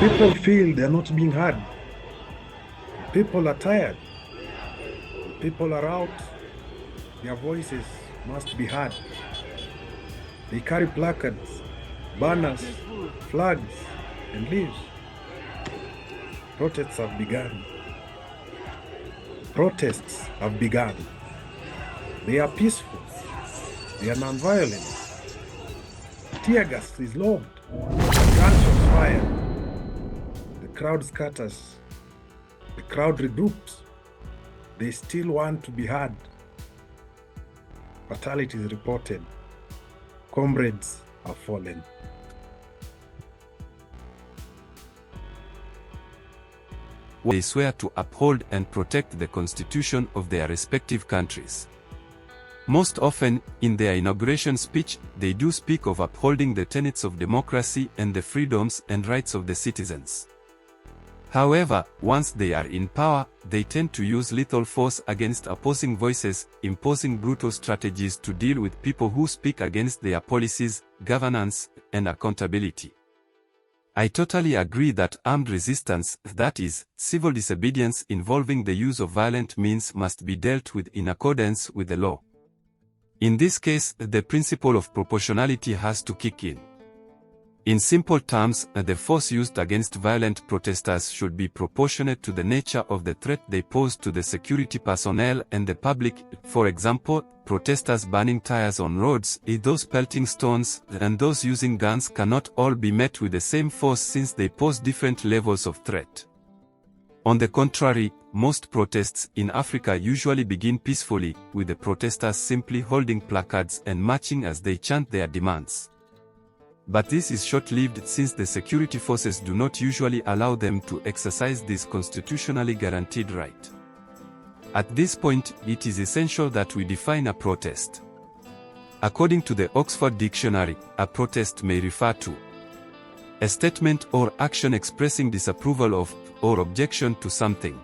People feel they're not being heard. People are tired. People are out. Their voices must be heard. They carry placards, banners, flags, and leaves. Protests have begun. Protests have begun. They are peaceful. They are non-violent. Tear gas is lobbed. Gunshots fired. The crowd scatters. The crowd regroups. They still want to be heard. Fatalities reported. Comrades have fallen. They swear to uphold and protect the constitution of their respective countries. Most often, in their inauguration speech, they do speak of upholding the tenets of democracy and the freedoms and rights of the citizens. However, once they are in power, they tend to use lethal force against opposing voices, imposing brutal strategies to deal with people who speak against their policies, governance, and accountability. I totally agree that armed resistance, that is, civil disobedience involving the use of violent means, must be dealt with in accordance with the law. In this case, the principle of proportionality has to kick in. In simple terms, the force used against violent protesters should be proportionate to the nature of the threat they pose to the security personnel and the public. For example, protesters burning tires on roads, those pelting stones, and those using guns cannot all be met with the same force since they pose different levels of threat. On the contrary, most protests in Africa usually begin peacefully, with the protesters simply holding placards and marching as they chant their demands. But this is short-lived since the security forces do not usually allow them to exercise this constitutionally guaranteed right. At this point, it is essential that we define a protest. According to the Oxford Dictionary, a protest may refer to a statement or action expressing disapproval of, or objection to something.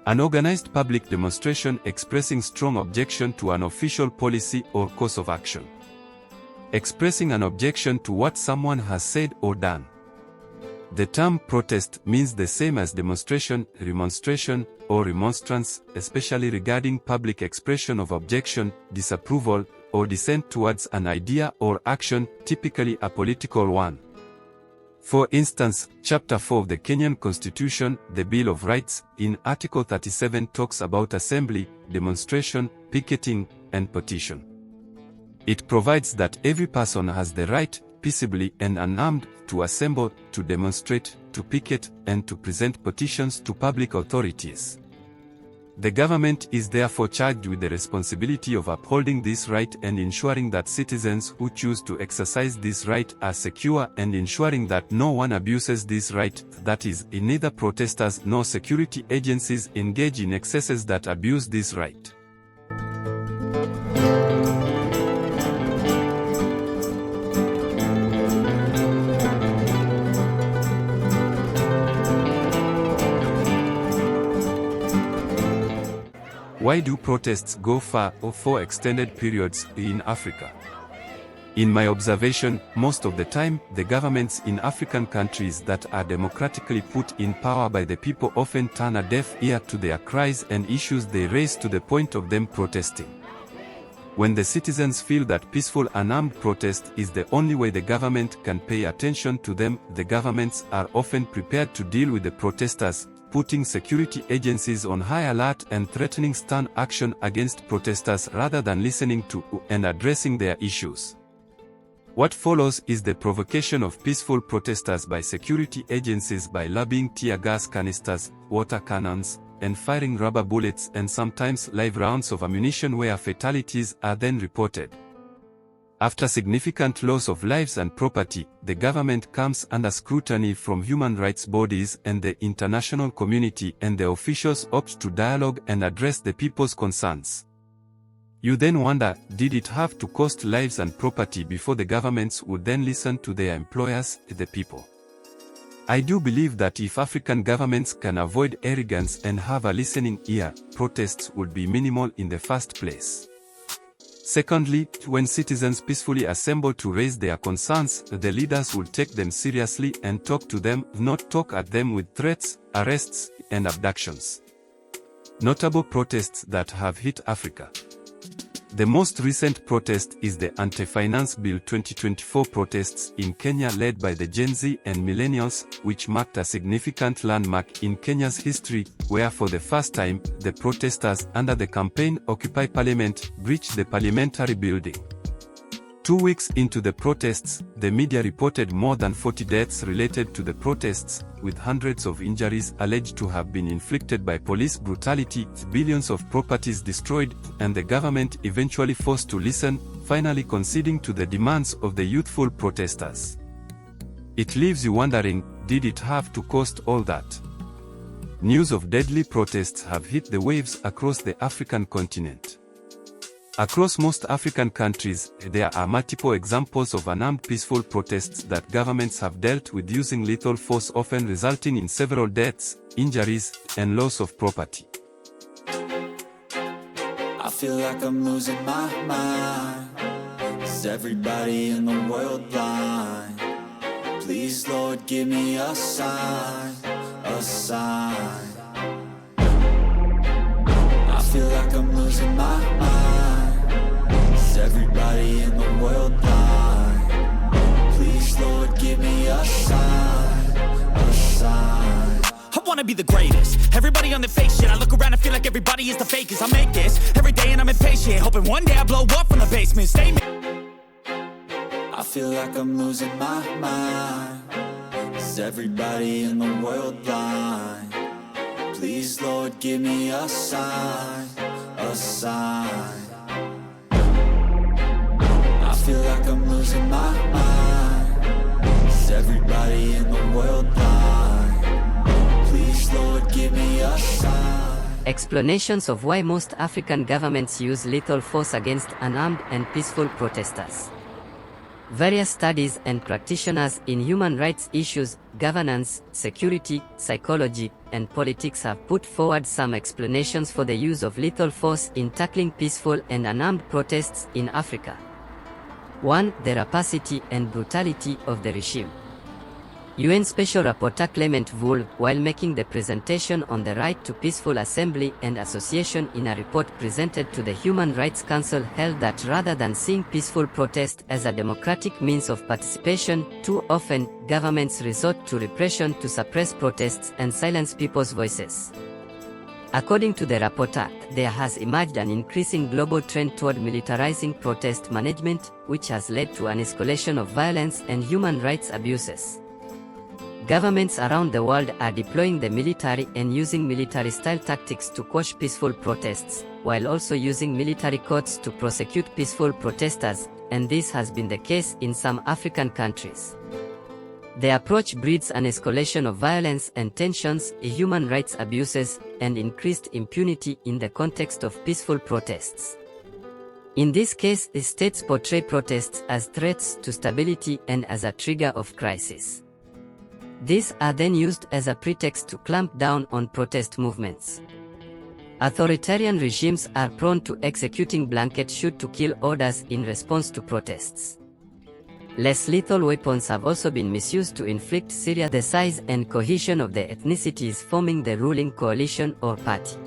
An organized public demonstration expressing strong objection to an official policy or course of action. Expressing an objection to what someone has said or done. The term protest means the same as demonstration, remonstration, or remonstrance, especially regarding public expression of objection, disapproval, or dissent towards an idea or action, typically a political one. For instance, Chapter 4 of the Kenyan Constitution, the Bill of Rights, in Article 37 talks about assembly, demonstration, picketing, and petition. It provides that every person has the right, peaceably and unarmed, to assemble, to demonstrate, to picket, and to present petitions to public authorities. The government is therefore charged with the responsibility of upholding this right and ensuring that citizens who choose to exercise this right are secure and ensuring that no one abuses this right, that is, neither protesters nor security agencies engage in excesses that abuse this right. Why do protests go far or for extended periods in Africa? In my observation, most of the time, the governments in African countries that are democratically put in power by the people often turn a deaf ear to their cries and issues they raise to the point of them protesting. When the citizens feel that peaceful unarmed protest is the only way the government can pay attention to them, the governments are often prepared to deal with the protesters, putting security agencies on high alert and threatening stern action against protesters rather than listening to and addressing their issues. What follows is the provocation of peaceful protesters by security agencies by lobbing tear gas canisters, water cannons, and firing rubber bullets and sometimes live rounds of ammunition where fatalities are then reported. After significant loss of lives and property, the government comes under scrutiny from human rights bodies and the international community, and the officials opt to dialogue and address the people's concerns. You then wonder, did it have to cost lives and property before the governments would then listen to their employers, the people? I do believe that if African governments can avoid arrogance and have a listening ear, protests would be minimal in the first place. Secondly, when citizens peacefully assemble to raise their concerns, the leaders will take them seriously and talk to them, not talk at them with threats, arrests, and abductions. Notable protests that have hit Africa. The most recent protest is the Anti-Finance Bill 2024 protests in Kenya led by the Gen Z and Millennials, which marked a significant landmark in Kenya's history, where for the first time, the protesters under the campaign Occupy Parliament breached the parliamentary building. 2 weeks into the protests, the media reported more than 40 deaths related to the protests, with hundreds of injuries alleged to have been inflicted by police brutality, billions of properties destroyed, and the government eventually forced to listen, finally conceding to the demands of the youthful protesters. It leaves you wondering, did it have to cost all that? News of deadly protests have hit the waves across the African continent. Across most African countries, there are multiple examples of unarmed peaceful protests that governments have dealt with using lethal force, often resulting in several deaths, injuries, and loss of property. I feel like I'm losing my mind. Is everybody in the world blind? Please, Lord, give me a sign, a sign. I feel like I'm losing my mind. Everybody in the world blind? Please, Lord, give me a sign, a sign. I wanna be the greatest. Everybody on the fake shit. I look around and feel like everybody is the fakest. I make this every day and I'm impatient, hoping one day I blow up from the basement. Statement. I feel like I'm losing my mind. Is everybody in the world blind? Please, Lord, give me a sign, a sign. I feel like I'm losing my mind. Is everybody in the world blind? Please, Lord, give me a sign. Explanations of why most African governments use lethal force against unarmed and peaceful protesters. Various studies and practitioners in human rights issues, governance, security, psychology, and politics have put forward some explanations for the use of lethal force in tackling peaceful and unarmed protests in Africa. 1. The rapacity and brutality of the regime. UN Special Rapporteur Clement Wool, while making the presentation on the right to peaceful assembly and association in a report presented to the Human Rights Council, held that rather than seeing peaceful protest as a democratic means of participation, too often, governments resort to repression to suppress protests and silence people's voices. According to the rapporteur, there has emerged an increasing global trend toward militarizing protest management, which has led to an escalation of violence and human rights abuses. Governments around the world are deploying the military and using military-style tactics to quash peaceful protests, while also using military courts to prosecute peaceful protesters, and this has been the case in some African countries. The approach breeds an escalation of violence and tensions, human rights abuses, and increased impunity in the context of peaceful protests. In this case, the states portray protests as threats to stability and as a trigger of crisis. These are then used as a pretext to clamp down on protest movements. Authoritarian regimes are prone to executing blanket shoot-to-kill orders in response to protests. Less lethal weapons have also been misused to inflict serious the size and cohesion of the ethnicities forming the ruling coalition or party.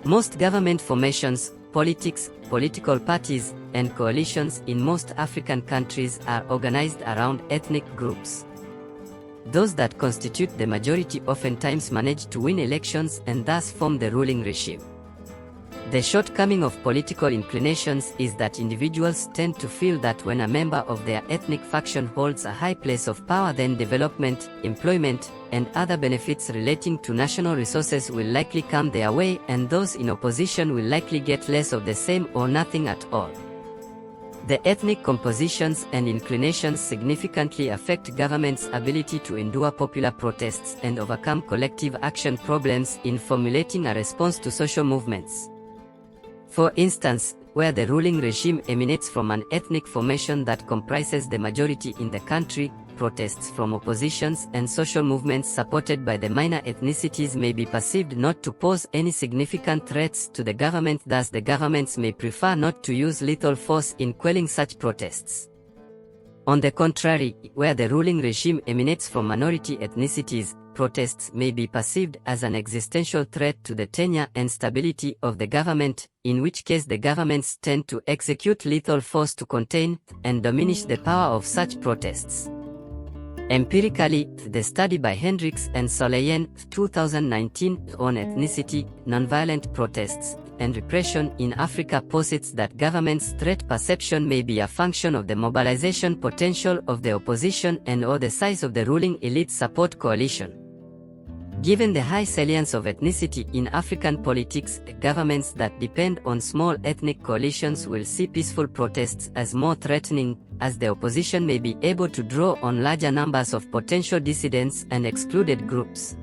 Most government formations, politics, political parties, and coalitions in most African countries are organized around ethnic groups. Those that constitute the majority oftentimes manage to win elections and thus form the ruling regime. The shortcoming of political inclinations is that individuals tend to feel that when a member of their ethnic faction holds a high place of power, then development, employment, and other benefits relating to national resources will likely come their way, and those in opposition will likely get less of the same or nothing at all. The ethnic compositions and inclinations significantly affect governments' ability to endure popular protests and overcome collective action problems in formulating a response to social movements. For instance, where the ruling regime emanates from an ethnic formation that comprises the majority in the country, protests from oppositions and social movements supported by the minor ethnicities may be perceived not to pose any significant threats to the government, thus the governments may prefer not to use lethal force in quelling such protests. On the contrary, where the ruling regime emanates from minority ethnicities, protests may be perceived as an existential threat to the tenure and stability of the government, in which case the governments tend to execute lethal force to contain and diminish the power of such protests. Empirically, the study by Hendricks and Soleyen, 2019, on ethnicity, nonviolent protests, and repression in Africa posits that governments' threat perception may be a function of the mobilization potential of the opposition and/or the size of the ruling elite support coalition. Given the high salience of ethnicity in African politics, governments that depend on small ethnic coalitions will see peaceful protests as more threatening, as the opposition may be able to draw on larger numbers of potential dissidents and excluded groups.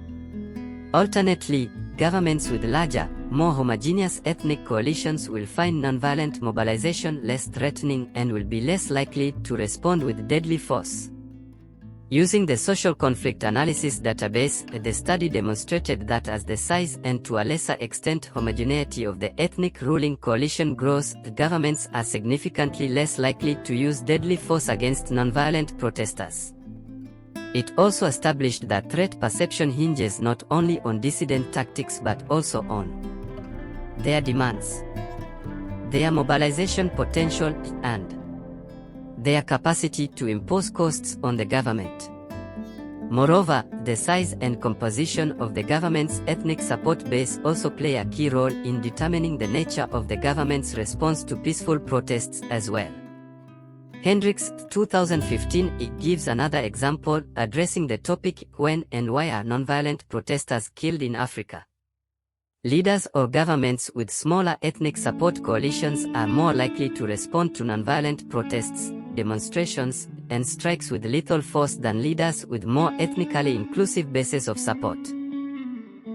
Alternately, governments with larger, more homogeneous ethnic coalitions will find nonviolent mobilization less threatening and will be less likely to respond with deadly force. Using the social conflict analysis database, the study demonstrated that as the size and to a lesser extent homogeneity of the ethnic ruling coalition grows, governments are significantly less likely to use deadly force against nonviolent protesters. It also established that threat perception hinges not only on dissident tactics but also on their demands, their mobilization potential, and their capacity to impose costs on the government. Moreover, the size and composition of the government's ethnic support base also play a key role in determining the nature of the government's response to peaceful protests as well. Hendricks, 2015, gives another example addressing the topic when and why are nonviolent protesters killed in Africa. Leaders or governments with smaller ethnic support coalitions are more likely to respond to nonviolent protests, demonstrations, and strikes with lethal force than leaders with more ethnically inclusive bases of support.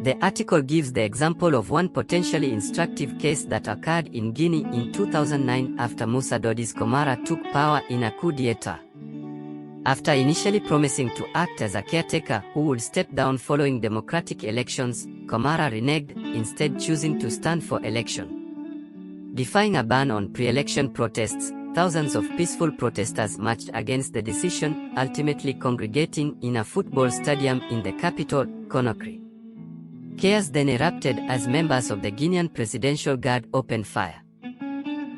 The article gives the example of one potentially instructive case that occurred in Guinea in 2009 after Moussa Dodi's Camara took power in a coup d'etat. After initially promising to act as a caretaker who would step down following democratic elections, Camara reneged, instead choosing to stand for election. Defying a ban on pre-election protests, thousands of peaceful protesters marched against the decision, ultimately congregating in a football stadium in the capital, Conakry. Chaos then erupted as members of the Guinean Presidential Guard opened fire.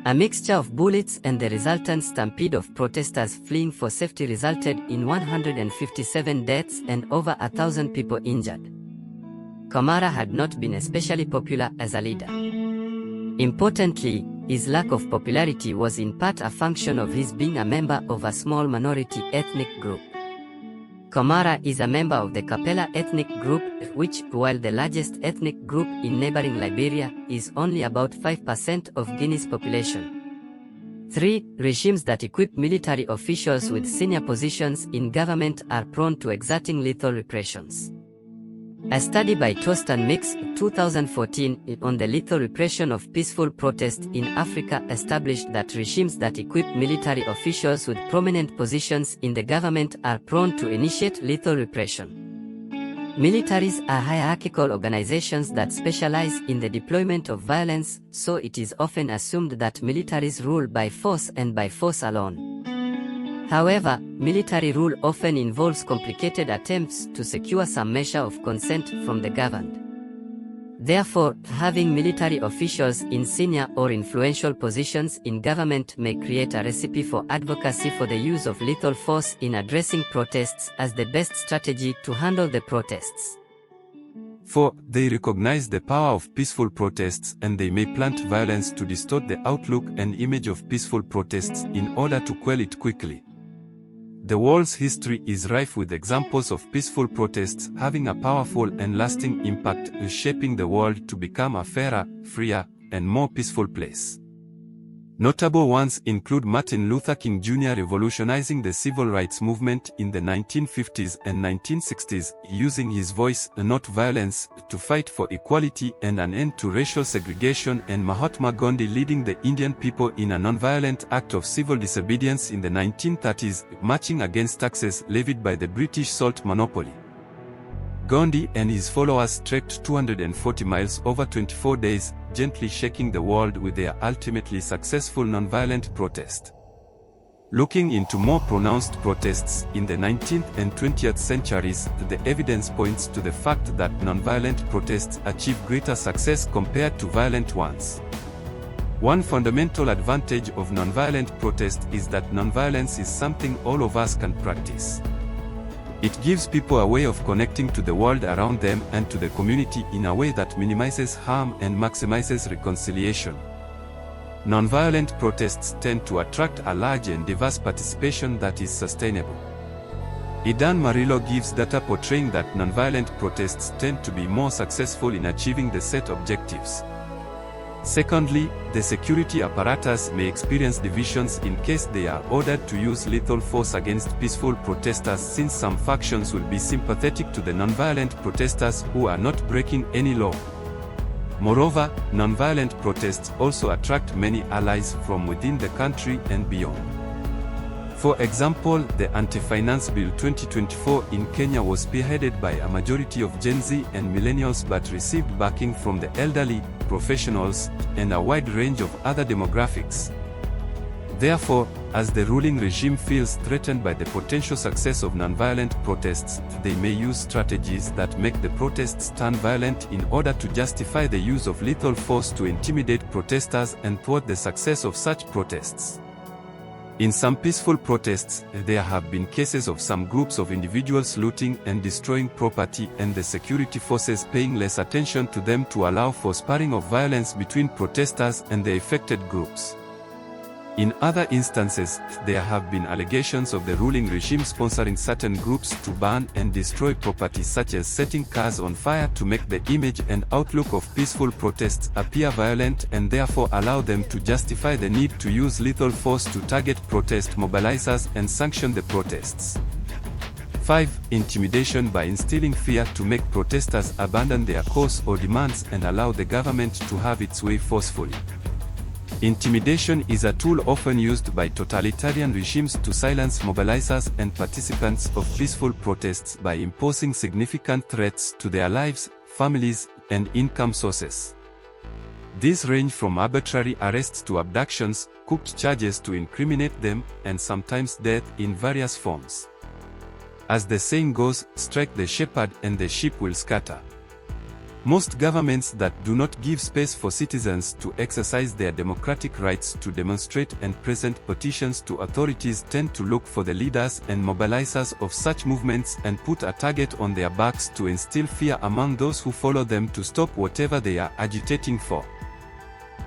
A mixture of bullets and the resultant stampede of protesters fleeing for safety resulted in 157 deaths and over 1,000 people injured. Camara had not been especially popular as a leader. Importantly, his lack of popularity was in part a function of his being a member of a small minority ethnic group. Camara is a member of the Kapela ethnic group, which, while the largest ethnic group in neighboring Liberia, is only about 5% of Guinea's population. 3. Regimes that equip military officials with senior positions in government are prone to exerting lethal repressions. A study by Tost and Mix, 2014, on the lethal repression of peaceful protest in Africa established that regimes that equip military officials with prominent positions in the government are prone to initiate lethal repression. Militaries are hierarchical organizations that specialize in the deployment of violence, so it is often assumed that militaries rule by force and by force alone. However, military rule often involves complicated attempts to secure some measure of consent from the governed. Therefore, having military officials in senior or influential positions in government may create a recipe for advocacy for the use of lethal force in addressing protests as the best strategy to handle the protests. 4. They recognize the power of peaceful protests and they may plant violence to distort the outlook and image of peaceful protests in order to quell it quickly. The world's history is rife with examples of peaceful protests having a powerful and lasting impact, shaping the world to become a fairer, freer, and more peaceful place. Notable ones include Martin Luther King Jr. revolutionizing the civil rights movement in the 1950s and 1960s, using his voice, not violence, to fight for equality and an end to racial segregation, and Mahatma Gandhi leading the Indian people in a non-violent act of civil disobedience in the 1930s, marching against taxes levied by the British salt monopoly. Gandhi and his followers trekked 240 miles over 24 days, gently shaking the world with their ultimately successful nonviolent protest. Looking into more pronounced protests in the 19th and 20th centuries, the evidence points to the fact that nonviolent protests achieve greater success compared to violent ones. One fundamental advantage of nonviolent protest is that nonviolence is something all of us can practice. It gives people a way of connecting to the world around them and to the community in a way that minimizes harm and maximizes reconciliation. Nonviolent protests tend to attract a large and diverse participation that is sustainable. Idan Marillo gives data portraying that nonviolent protests tend to be more successful in achieving the set objectives. Secondly, the security apparatus may experience divisions in case they are ordered to use lethal force against peaceful protesters, since some factions will be sympathetic to the nonviolent protesters who are not breaking any law. Moreover, nonviolent protests also attract many allies from within the country and beyond. For example, the Anti-Finance Bill 2024 in Kenya was spearheaded by a majority of Gen Z and millennials but received backing from the elderly, professionals, and a wide range of other demographics. Therefore, as the ruling regime feels threatened by the potential success of nonviolent protests, they may use strategies that make the protests turn violent in order to justify the use of lethal force to intimidate protesters and thwart the success of such protests. In some peaceful protests, there have been cases of some groups of individuals looting and destroying property and the security forces paying less attention to them to allow for sparring of violence between protesters and the affected groups. In other instances, there have been allegations of the ruling regime sponsoring certain groups to burn and destroy property, such as setting cars on fire to make the image and outlook of peaceful protests appear violent and therefore allow them to justify the need to use lethal force to target protest mobilizers and sanction the protests. 5. Intimidation by instilling fear to make protesters abandon their cause or demands and allow the government to have its way forcefully. Intimidation is a tool often used by totalitarian regimes to silence mobilizers and participants of peaceful protests by imposing significant threats to their lives, families, and income sources. These range from arbitrary arrests to abductions, cooked charges to incriminate them, and sometimes death in various forms. As the saying goes, strike the shepherd and the sheep will scatter. Most governments that do not give space for citizens to exercise their democratic rights to demonstrate and present petitions to authorities tend to look for the leaders and mobilizers of such movements and put a target on their backs to instill fear among those who follow them to stop whatever they are agitating for.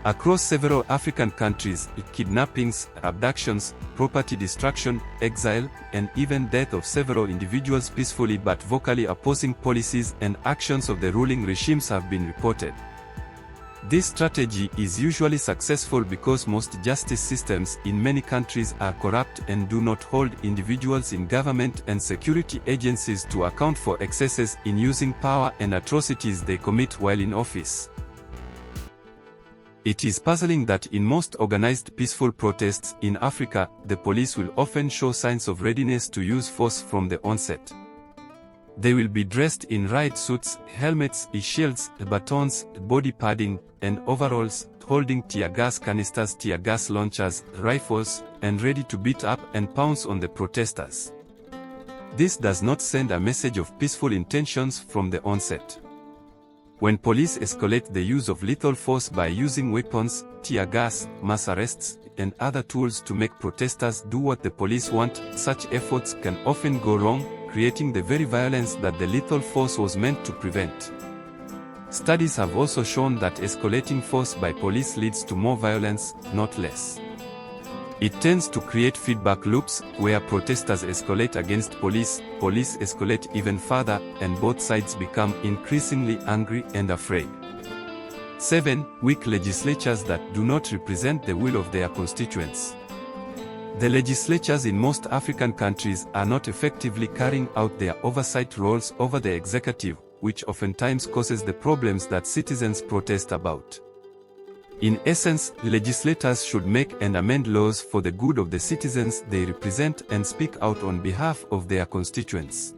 Across several African countries, kidnappings, abductions, property destruction, exile, and even death of several individuals peacefully but vocally opposing policies and actions of the ruling regimes have been reported. This strategy is usually successful because most justice systems in many countries are corrupt and do not hold individuals in government and security agencies to account for excesses in using power and atrocities they commit while in office. It is puzzling that in most organized peaceful protests in Africa, the police will often show signs of readiness to use force from the onset. They will be dressed in riot suits, helmets, shields, batons, body padding, and overalls, holding tear gas canisters, tear gas launchers, rifles, and ready to beat up and pounce on the protesters. This does not send a message of peaceful intentions from the onset. When police escalate the use of lethal force by using weapons, tear gas, mass arrests, and other tools to make protesters do what the police want, such efforts can often go wrong, creating the very violence that the lethal force was meant to prevent. Studies have also shown that escalating force by police leads to more violence, not less. It tends to create feedback loops, where protesters escalate against police escalate even further, and both sides become increasingly angry and afraid. 7. Weak legislatures that do not represent the will of their constituents. The legislatures in most African countries are not effectively carrying out their oversight roles over the executive, which oftentimes causes the problems that citizens protest about. In essence, legislators should make and amend laws for the good of the citizens they represent and speak out on behalf of their constituents.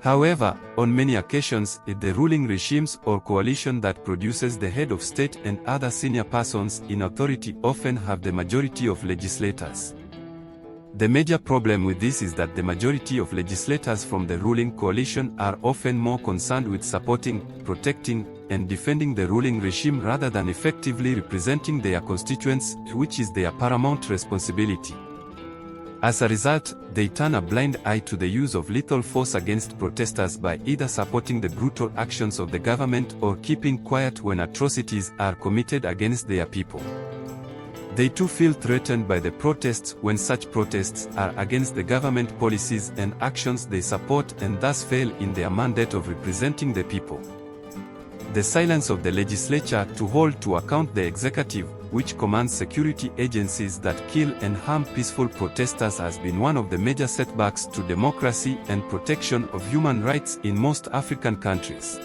However, on many occasions, the ruling regimes or coalition that produces the head of state and other senior persons in authority often have the majority of legislators. The major problem with this is that the majority of legislators from the ruling coalition are often more concerned with supporting, protecting, and defending the ruling regime rather than effectively representing their constituents, which is their paramount responsibility. As a result, they turn a blind eye to the use of lethal force against protesters by either supporting the brutal actions of the government or keeping quiet when atrocities are committed against their people. They too feel threatened by the protests when such protests are against the government policies and actions they support and thus fail in their mandate of representing the people. The silence of the legislature to hold to account the executive, which commands security agencies that kill and harm peaceful protesters, has been one of the major setbacks to democracy and protection of human rights in most African countries.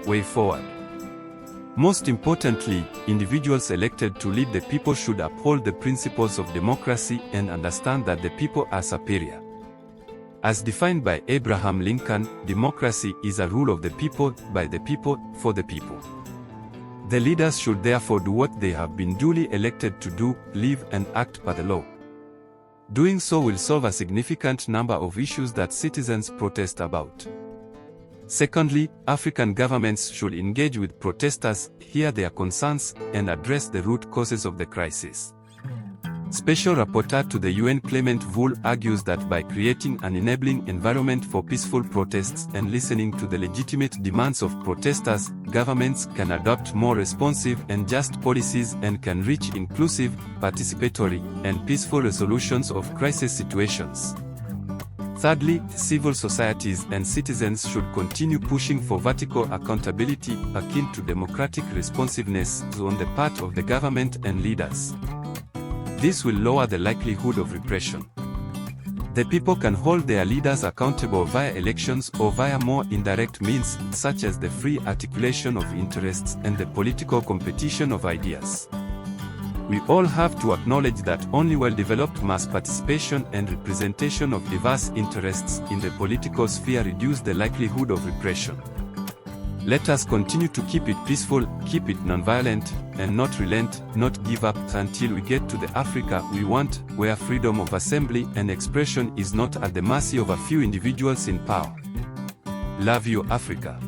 Way forward. Most importantly, individuals elected to lead the people should uphold the principles of democracy and understand that the people are superior. As defined by Abraham Lincoln, democracy is a rule of the people, by the people, for the people. The leaders should therefore do what they have been duly elected to do, live and act by the law. Doing so will solve a significant number of issues that citizens protest about. Secondly, African governments should engage with protesters, hear their concerns, and address the root causes of the crisis. Special Rapporteur to the UN Clement Wool argues that by creating an enabling environment for peaceful protests and listening to the legitimate demands of protesters, governments can adopt more responsive and just policies and can reach inclusive, participatory, and peaceful resolutions of crisis situations. Thirdly, civil societies and citizens should continue pushing for vertical accountability akin to democratic responsiveness on the part of the government and leaders. This will lower the likelihood of repression. The people can hold their leaders accountable via elections or via more indirect means, such as the free articulation of interests and the political competition of ideas. We all have to acknowledge that only well-developed mass participation and representation of diverse interests in the political sphere reduce the likelihood of repression. Let us continue to keep it peaceful, keep it nonviolent, and not relent, not give up until we get to the Africa we want, where freedom of assembly and expression is not at the mercy of a few individuals in power. Love you, Africa.